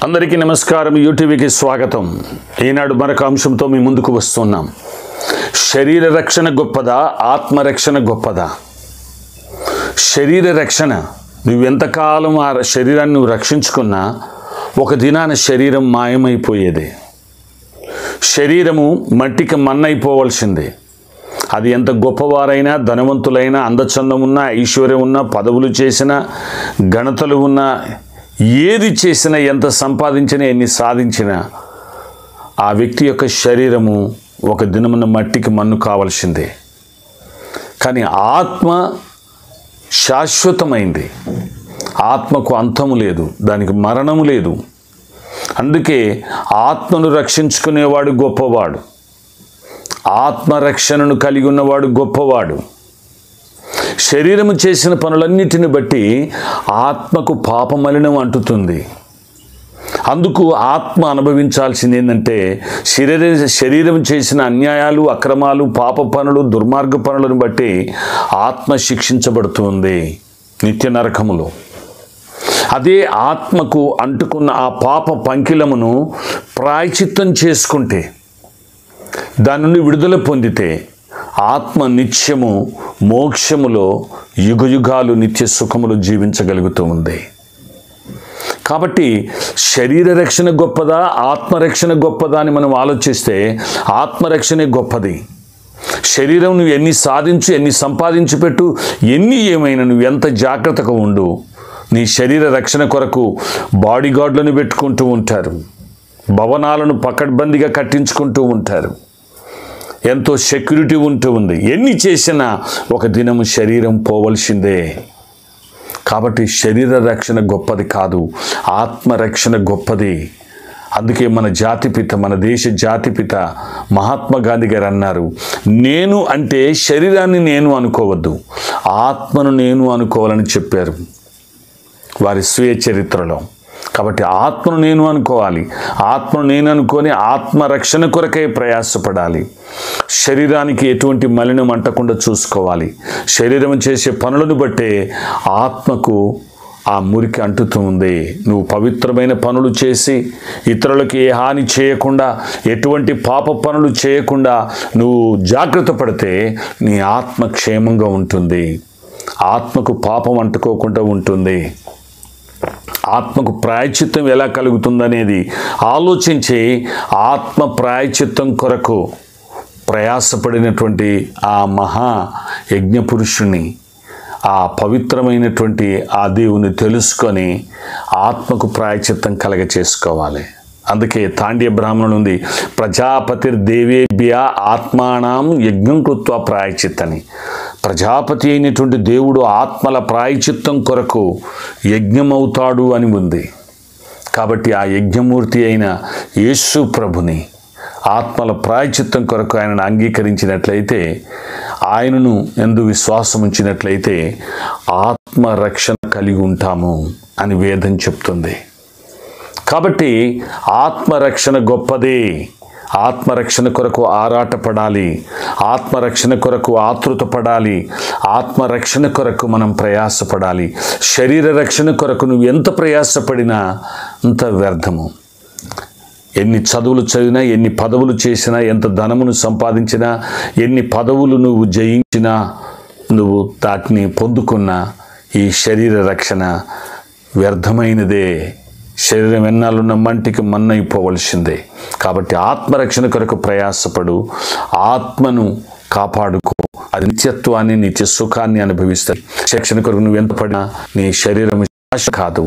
అందరికీ నమస్కారం. యూటీవీకి స్వాగతం. ఈనాడు మరొక అంశంతో మీ ముందుకు వస్తున్నాం. శరీర రక్షణ గొప్పదా, ఆత్మరక్షణ గొప్పదా? శరీర రక్షణ, నువ్వెంతకాలం ఆ శరీరాన్ని నువ్వు రక్షించుకున్నా ఒక దినాన శరీరం మాయమైపోయేది. శరీరము మట్టికి మన్నైపోవలసిందే. అది ఎంత గొప్పవారైనా, ధనవంతులైనా, అందచందం ఉన్నా, ఐశ్వర్యం ఉన్నా, పదవులు చేసినా, ఘనతలు ఉన్నా, ఏది చేసినా, ఎంత సంపాదించినా, ఎన్ని సాధించినా ఆ వ్యక్తి యొక్క శరీరము ఒక దినమున మట్టికి మన్ను కావాల్సిందే. కానీ ఆత్మ శాశ్వతమైంది. ఆత్మకు అంతము లేదు, దానికి మరణము లేదు. అందుకే ఆత్మను రక్షించుకునేవాడు గొప్పవాడు, ఆత్మరక్షణను కలిగి ఉన్నవాడు గొప్పవాడు. శరీరము చేసిన పనులన్నిటిని బట్టి ఆత్మకు పాపమలినం అంటుతుంది. అందుకు ఆత్మ అనుభవించాల్సింది ఏంటంటే, శరీరం చేసిన అన్యాయాలు, అక్రమాలు, పాప పనులు, దుర్మార్గ పనులను బట్టి ఆత్మ శిక్షించబడుతుంది నిత్య నరకములో. అదే ఆత్మకు అంటుకున్న ఆ పాప పంకిలమును ప్రాయశ్చిత్తం చేసుకుంటే, దాని నుండి విడుదల పొందితే ఆత్మ నిత్యము మోక్షములో యుగయుగాలు నిత్య సుఖములు జీవించగలుగుతూ ఉంది. కాబట్టి శరీర రక్షణ గొప్పదా, ఆత్మరక్షణ గొప్పదా అని మనం ఆలోచిస్తే ఆత్మరక్షణే గొప్పది. శరీరం నువ్వు ఎన్ని సాధించు, ఎన్ని సంపాదించి పెట్టు, ఏమైనా నువ్వు ఎంత జాగ్రత్తగా ఉండు, నీ శరీర రక్షణ కొరకు బాడీ గార్డులను పెట్టుకుంటూ ఉంటారు, భవనాలను పకడ్బందీగా కట్టించుకుంటూ ఉంటారు, ఎంతో సెక్యూరిటీ ఉంటూ ఉంది. ఎన్ని చేసినా ఒక దినము శరీరం పోవలసిందే. కాబట్టి శరీర రక్షణ గొప్పది కాదు, ఆత్మరక్షణ గొప్పది. అందుకే మన జాతిపిత, మన దేశ జాతిపిత మహాత్మా గాంధీ గారు అన్నారు, నేను అంటే శరీరాన్ని నేను అనుకోవద్దు, ఆత్మను నేను అనుకోవాలని చెప్పారు వారి స్వీయ చరిత్రలో. కాబట్టి ఆత్మను నేను అనుకోవాలి, ఆత్మను నేను అనుకొని ఆత్మరక్షణ కొరకై ప్రయాసపడాలి. శరీరానికి ఎటువంటి మలినం అంటకుండా చూసుకోవాలి. శరీరం చేసే పనులను బట్టే ఆత్మకు ఆ మురికి అంటుతూ ఉంది. నువ్వు పవిత్రమైన పనులు చేసి ఇతరులకు ఏ హాని చేయకుండా, ఎటువంటి పాప పనులు చేయకుండా నువ్వు జాగ్రత్త పడితే నీ ఆత్మ క్షేమంగా ఉంటుంది, ఆత్మకు పాపం అంటుకోకుండా ఉంటుంది. ఆత్మకు ప్రాయశ్చిత్తం ఎలా కలుగుతుందనేది ఆలోచించి ఆత్మ ప్రాయశ్చిత్తం కొరకు ప్రయాసపడినటువంటి ఆ మహా యజ్ఞపురుషుని, ఆ పవిత్రమైనటువంటి ఆ దేవుని తెలుసుకొని ఆత్మకు ప్రాయశ్చిత్తం కలగ చేసుకోవాలి. అందుకే తాండ్య బ్రాహ్మణుడు ఉంది, ప్రజాపతిర్దేవేభ్య ఆత్మానం యజ్ఞం కృత్వ ప్రాయశ్చిత్తని. ప్రజాపతి అయినటువంటి దేవుడు ఆత్మల ప్రాయశ్చిత్తం కొరకు యజ్ఞమవుతాడు అని ఉంది. కాబట్టి ఆ యజ్ఞమూర్తి అయిన యేసు ప్రభుని ఆత్మల ప్రాయశ్చిత్తం కొరకు ఆయనను అంగీకరించినట్లయితే, ఆయనను యందు విశ్వాసం ఉంచినట్లయితే ఆత్మరక్షణ కలిగి ఉంటాము అని వేదం చెప్తుంది. కాబట్టి ఆత్మరక్షణ గొప్పది. ఆత్మరక్షణ కొరకు ఆరాటపడాలి, ఆత్మరక్షణ కొరకు ఆతృత పడాలి, ఆత్మరక్షణ కొరకు మనం ప్రయాసపడాలి. శరీర రక్షణ కొరకు నువ్వు ఎంత ప్రయాసపడినా అంత వ్యర్థము. ఎన్ని చదువులు చదివినా, ఎన్ని పదవులు చేసినా, ఎంత ధనమును సంపాదించినా, ఎన్ని పదవులు నువ్వు జయించినా, నువ్వు వాటిని పొందుకున్నా ఈ శరీర రక్షణ వ్యర్థమైనదే. శరీరం ఎన్నాళ్ళున్న మంటికి మన్నైపోవలసిందే. కాబట్టి ఆత్మరక్షణ కొరకు ప్రయాసపడు, ఆత్మను కాపాడుకో. అది నిత్యత్వాన్ని, నిత్య సుఖాన్ని అనుభవిస్తాయి. రక్షణ కొరకు నువ్వు ఎంత పడినా నీ శరీరం కాదు,